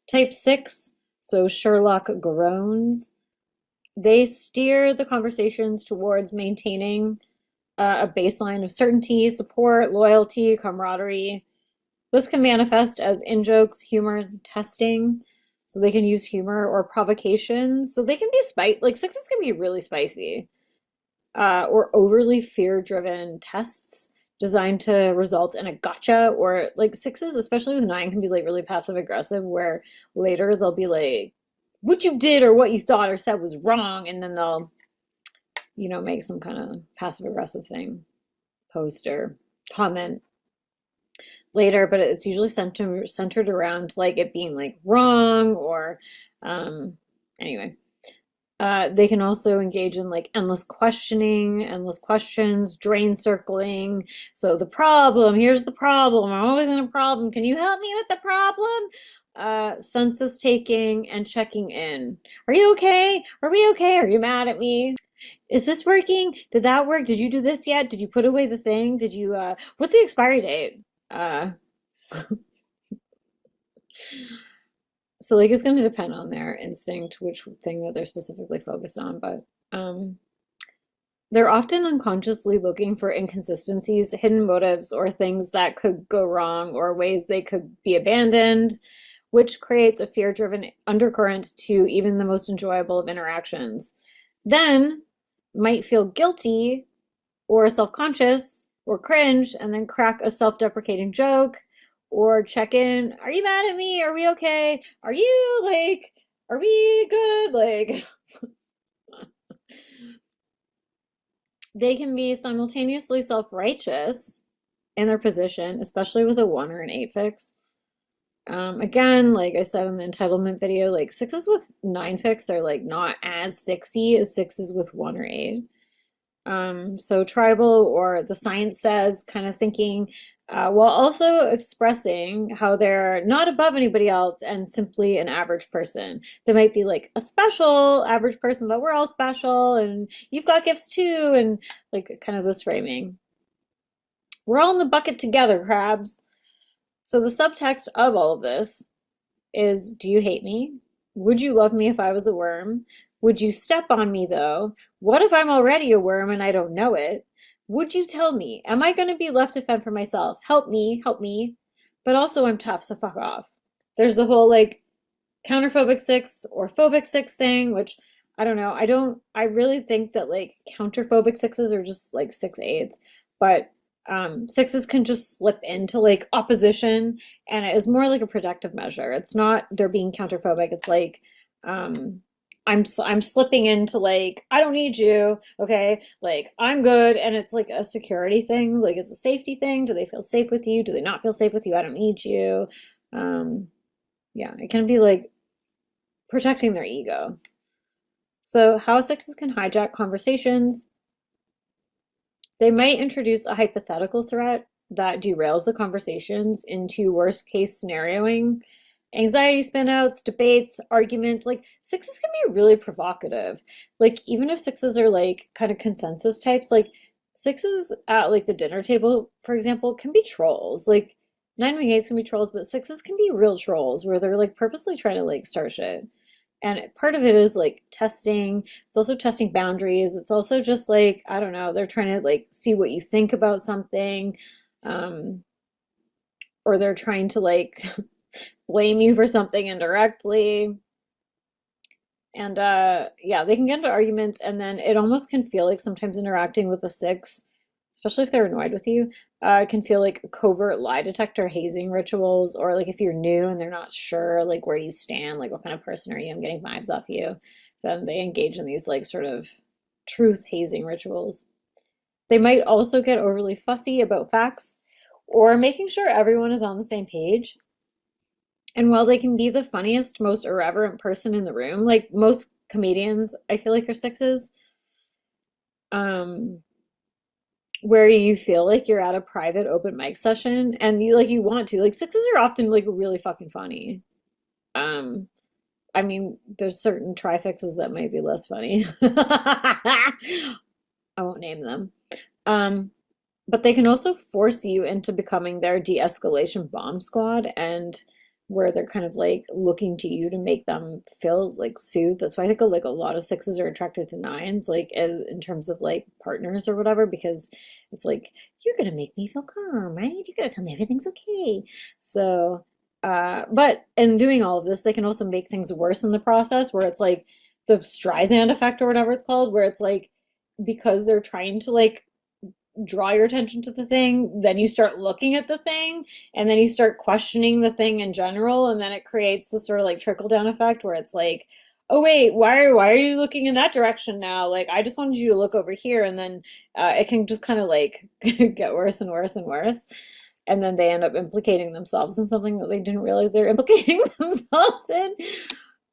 Type 6, so Sherlock Groans, they steer the conversations towards maintaining a baseline of certainty, support, loyalty, camaraderie. This can manifest as in-jokes, humor, testing. So they can use humor or provocations. So they can be like sixes can be really spicy, or overly fear-driven tests designed to result in a gotcha. Or like sixes, especially with nine, can be like really passive aggressive, where later they'll be like, what you did or what you thought or said was wrong, and then they'll, make some kind of passive aggressive thing, post or comment later, but it's usually centered around like it being like wrong or anyway. They can also engage in like endless questioning, endless questions, drain circling. So here's the problem. I'm always in a problem. Can you help me with the problem? Census taking and checking in. Are you okay? Are we okay? Are you mad at me? Is this working? Did that work? Did you do this yet? Did you put away the thing? Did you, what's the expiry date? Uh, so like it's going to depend on their instinct, which thing that they're specifically focused on, but they're often unconsciously looking for inconsistencies, hidden motives, or things that could go wrong, or ways they could be abandoned, which creates a fear-driven undercurrent to even the most enjoyable of interactions. Then might feel guilty or self-conscious or cringe and then crack a self-deprecating joke or check in. Are you mad at me? Are we okay? Are we good? Like, they can be simultaneously self-righteous in their position, especially with a 1 or an 8 fix. Again, like I said in the entitlement video, like sixes with 9 fix are like not as sexy as sixes with 1 or 8. So tribal, or the science says, kind of thinking, while also expressing how they're not above anybody else and simply an average person. They might be like a special average person, but we're all special and you've got gifts too, and like kind of this framing. We're all in the bucket together, crabs. So the subtext of all of this is, do you hate me? Would you love me if I was a worm? Would you step on me though? What if I'm already a worm and I don't know it? Would you tell me? Am I going to be left to fend for myself? Help me, help me. But also I'm tough, so fuck off. There's the whole like counterphobic 6 or phobic 6 thing, which I don't know. I really think that like counterphobic 6s are just like 6/8s, but sixes can just slip into like opposition, and it is more like a protective measure. It's not they're being counterphobic. It's like I'm slipping into like I don't need you, okay? Like I'm good, and it's like a security thing. Like it's a safety thing. Do they feel safe with you? Do they not feel safe with you? I don't need you. Yeah, it can be like protecting their ego. So how sixes can hijack conversations. They might introduce a hypothetical threat that derails the conversations into worst case scenarioing, anxiety spinouts, debates, arguments. Like sixes can be really provocative. Like even if sixes are like kind of consensus types, like sixes at like the dinner table, for example, can be trolls. Like 9 wing 8s can be trolls, but sixes can be real trolls where they're like purposely trying to like start shit. And part of it is like testing. It's also testing boundaries. It's also just like, I don't know, they're trying to like see what you think about something. Um, or they're trying to like blame you for something indirectly. And yeah, they can get into arguments, and then it almost can feel like sometimes interacting with a 6, especially if they're annoyed with you, can feel like covert lie detector hazing rituals, or like if you're new and they're not sure like where you stand, like what kind of person are you, I'm getting vibes off you, then they engage in these like sort of truth hazing rituals. They might also get overly fussy about facts or making sure everyone is on the same page. And while they can be the funniest, most irreverent person in the room, like most comedians, I feel like are 6s, um, where you feel like you're at a private open mic session and you want to. Like 6s are often like really fucking funny. Um, I mean, there's certain trifixes that might be less funny. I won't name them. Um, but they can also force you into becoming their de-escalation bomb squad, and where they're kind of like looking to you to make them feel like soothed. That's why I think like a lot of sixes are attracted to nines, like as, in terms of like partners or whatever, because it's like you're gonna make me feel calm, right? You're gonna tell me everything's okay. So, but in doing all of this, they can also make things worse in the process, where it's like the Streisand effect or whatever it's called, where it's like because they're trying to like draw your attention to the thing, then you start looking at the thing, and then you start questioning the thing in general, and then it creates this sort of like trickle down effect where it's like, oh wait, why are you looking in that direction now? Like I just wanted you to look over here, and then it can just kind of like get worse and worse and worse. And then they end up implicating themselves in something that they didn't realize they're implicating themselves in.